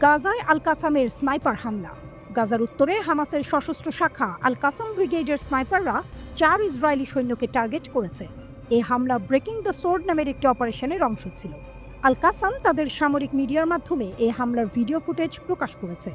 গাজায় আল কাসামের স্নাইপার হামলা। গাজার উত্তরে হামাসের সশস্ত্র শাখা আল কাসাম ব্রিগেডের স্নাইপাররা 4 ইসরায়েলি সৈন্যকে টার্গেট করেছে। এই হামলা ব্রেকিং দ্য সোর্ড নামের একটি অপারেশনের অংশ ছিল। আল কাসাম তাদের সামরিক মিডিয়ার মাধ্যমে এই হামলার ভিডিও ফুটেজ প্রকাশ করেছে।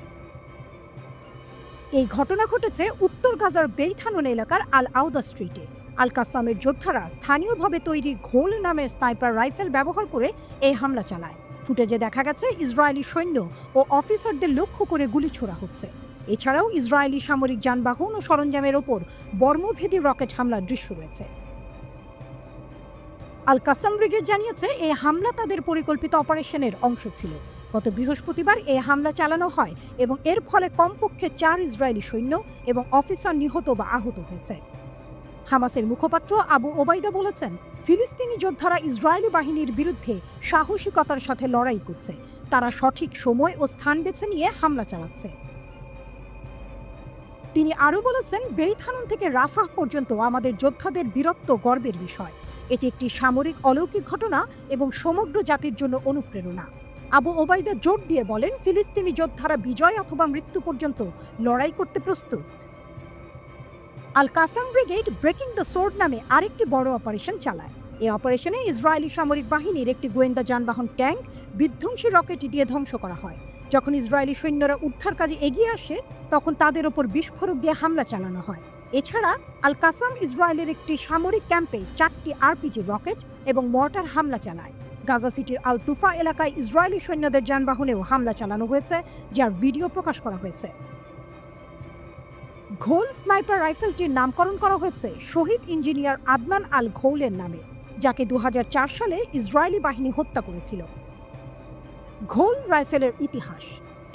এই ঘটনা ঘটেছে উত্তর গাজার বেইথানুন এলাকার আল আউদা স্ট্রিটে। আল কাসামের যোদ্ধারা স্থানীয়ভাবে তৈরি ঘোল নামের স্নাইপার রাইফেল ব্যবহার করে এই হামলা চালায়। ফুটেজে দেখা গেছে ইসরায়েলি সৈন্য ও অফিসারদের লক্ষ্য করে গুলি ছোড়া হচ্ছে। এছাড়াও ইসরায়েলি সামরিক যানবাহন ও সরঞ্জামের ওপর বর্মভেদী রকেট হামলার দৃশ্য রয়েছে। আল কাসাম ব্রিগেড জানিয়েছে এই হামলা তাদের পরিকল্পিত অপারেশনের অংশ ছিল। গত বৃহস্পতিবার এই হামলা চালানো হয় এবং এর ফলে কমপক্ষে 4 ইসরায়েলি সৈন্য এবং অফিসার নিহত বা আহত হয়েছে। হামাসের মুখপাত্র আবু ওবাইদা বলেছেন, ফিলিস্তিনি যোদ্ধারা ইসরায়েলি বাহিনীর বিরুদ্ধে সাহসিকতার সাথে লড়াই করছে। তারা সঠিক সময় ও স্থান বেছে নিয়ে হামলা চালাচ্ছে। তিনি আরও বলেছেন, বেইথানুন থেকে রাফাহ পর্যন্ত আমাদের যোদ্ধাদের বীরত্ব গর্বের বিষয়। এটি একটি সামরিক অলৌকিক ঘটনা এবং সমগ্র জাতির জন্য অনুপ্রেরণা। আবু ওবাইদা জোর দিয়ে বলেন, ফিলিস্তিনি যোদ্ধারা বিজয় অথবা মৃত্যু পর্যন্ত লড়াই করতে প্রস্তুত। Al Qassam brigade breaking the sword নামে আরেকটি বড় অপারেশন চালায়। এই অপারেশনে ইসরায়েলি সামরিক বাহিনীর একটি গোয়েন্দা যানবাহন ট্যাঙ্ক বিধ্বংসী রকেট দিয়ে ধ্বংস করা হয়। যখন ইসরায়েলি সৈন্যরা উদ্ধার কাজে এগিয়ে আসে, তখন তাদের ওপর বিস্ফোরক দিয়ে হামলা চালানো হয়। এছাড়া আল কাসাম ইসরায়েলের একটি সামরিক ক্যাম্পে 4টি আরপিজি রকেট এবং মর্টার হামলা চালায়। গাজা সিটির আল তুফা এলাকায় ইসরায়েলি সৈন্যদের যানবাহনেও হামলা চালানো হয়েছে, যার ভিডিও প্রকাশ করা হয়েছে। ঘোল স্নাইপার রাইফেলটির নামকরণ করা হয়েছে শহীদ ইঞ্জিনিয়ার আদনান আল ঘৌলের নামে, যাকে 2004 সালে ইসরায়েলি বাহিনী হত্যা করেছিল। ঘোল রাইফেলের ইতিহাস।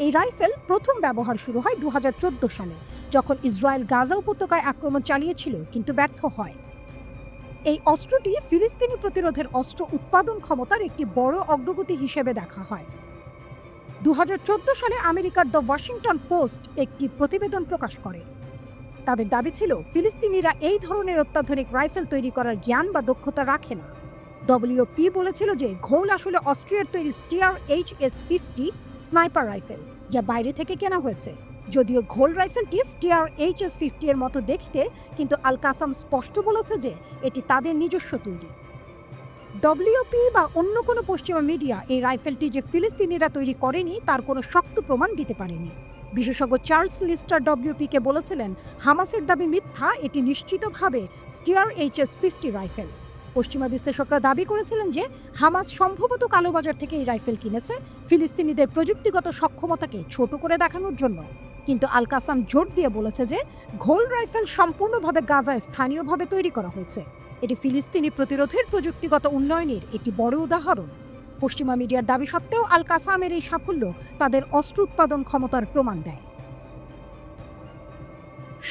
এই রাইফেল প্রথম ব্যবহার শুরু হয় 2014 সালে, যখন ইসরায়েল গাজা উপত্যকায় আক্রমণ চালিয়েছিল কিন্তু ব্যর্থ হয়। এই অস্ত্রটি ফিলিস্তিনি প্রতিরোধের অস্ত্র উৎপাদন ক্ষমতার একটি বড় অগ্রগতি হিসেবে দেখা হয়। 2014 সালে আমেরিকার দ্য ওয়াশিংটন পোস্ট একটি প্রতিবেদন প্রকাশ করে। তাদের দাবি ছিল, ফিলিস্তিনিরা এই ধরনের অত্যাধুনিক রাইফেল তৈরি করার জ্ঞান বা দক্ষতা রাখে না। ডব্লিউপি বলেছিল যে ঘোল আসলে অস্ট্রিয়ার তৈরি স্টিয়ার HS-50 স্নাইপার রাইফেল, যা বাইরে থেকে কেনা হয়েছে। যদিও ঘোল রাইফেলটি স্টিয়ার HS-50 এর মতো দেখতে, কিন্তু আল কাসাম স্পষ্ট বলেছে যে এটি তাদের নিজস্ব তৈরি। ডব্লিউপি বা অন্য কোনো পশ্চিমা মিডিয়া এই রাইফেলটি যে ফিলিস্তিনিরা তৈরি করেনি তার কোনো শক্ত প্রমাণ দিতে পারেনি। বিশেষজ্ঞ চার্লস লিস্টার ডব্লিউপিকে বলেছিলেন, হামাসের দাবি মিথ্যা, এটি নিশ্চিতভাবে স্টিয়ার HS-50 রাইফেল। পশ্চিমা বিশ্লেষকরা দাবি করেছিলেন যে হামাস সম্ভবত কালোবাজার থেকে এই রাইফেল কিনেছে ফিলিস্তিনিদের প্রযুক্তিগত সক্ষমতাকে ছোট করে দেখানোর জন্য। কিন্তু আল কাসাম জোর দিয়ে বলেছে যে ঘোল রাইফেল সম্পূর্ণভাবে গাজায় স্থানীয়ভাবে তৈরি করা হয়েছে। এটি ফিলিস্তিনি প্রতিরোধের প্রযুক্তিগত উন্নয়নের একটি বড় উদাহরণ। পশ্চিমা মিডিয়ার দাবি সত্ত্বেও আল কাসামের এই সাফল্য তাদের অস্ত্র উৎপাদন ক্ষমতার প্রমাণ দেয়।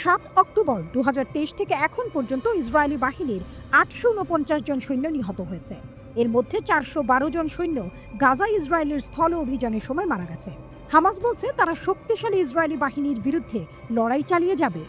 7 অক্টোবর 2023 থেকে এখন পর্যন্ত ইসরায়েলি বাহিনীর 849 জন সৈন্য নিহত হয়েছে। এর মধ্যে 412 জন সৈন্য গাজা ইসরায়েলের স্থল অভিযানের সময় মারা গেছে। হামাস বলছে তারা শক্তিশালী ইসরায়েলি বাহিনীর বিরুদ্ধে লড়াই চালিয়ে যাবে।